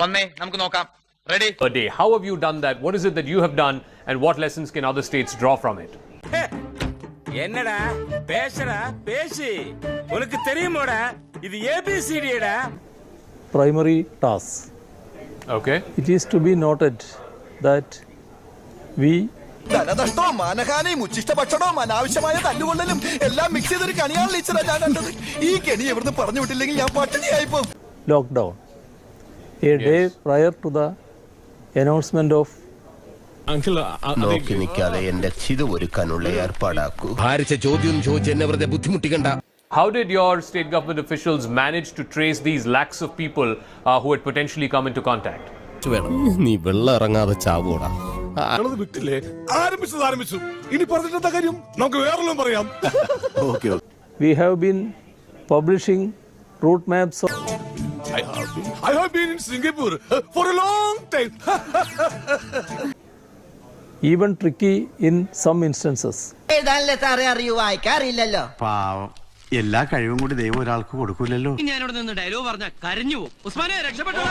വന്നേ നമുക്ക് നോക്കാം. Ready? Per day. How have you done that? What is it that you have done, and what lessons can other states draw from it? என்னடா பேசடா பேசி உனக்கு தெரியுமாடா இது ABCDடா. Primary tasks. Okay. It is to be noted that we ധനനഷ്ടവും മാനഹാനിയും ഉച്ചിഷ്ട ഭക്ഷണവും അനാവശ്യമായ തല്ലുകൊള്ളലും എല്ലാം mix ചെയ്തൊരു കണിയാണ് teacher ഞാൻ കണ്ടത്. ഈ കെണി എവിടുന്ന് പറഞ്ഞു വിട്ടില്ലെങ്കിൽ ഞാൻ പട്ടിണിയായിപ്പോ. lockdown a day prior to the announcement of നോക്കി നിൽക്കാതെ എന്റെ ചിത ഒരുക്കാനുള്ള ഏർപ്പാടാക്കൂ. ഭാരിച്ച ചോദ്യം ചോദിച്ച് എന്നെ വെറുതെ ബുദ്ധിമുട്ടിക്കണ്ട. How did your state government officials manage to trace these lakhs of people who had potentially come into contact? നീ വെള്ളം ഇറങ്ങാതെ ചാവൂടാ. വിട്ടില്ലേ ആരംഭിച്ചു ഇനി പറഞ്ഞിട്ടെന്താ കാര്യം, നമുക്ക് വേറെല്ലാം പറയാം. we have been publishing route maps of I have been in Singapore for a long time. even tricky in some instances. എഴുതാനല്ലേ സാറേ അറിയൂ, വായിക്കാറില്ലല്ലോ. പാവം, എല്ലാ കഴിവും കൂടി ദൈവം ഒരാൾക്ക് കൊടുക്കൂലല്ലോ. ഞാനിവിടെ നിന്ന് ഡയലോഗ് പറഞ്ഞ കരഞ്ഞു പോകും. ഉസ്മാനെ രക്ഷപ്പെട്ടോ.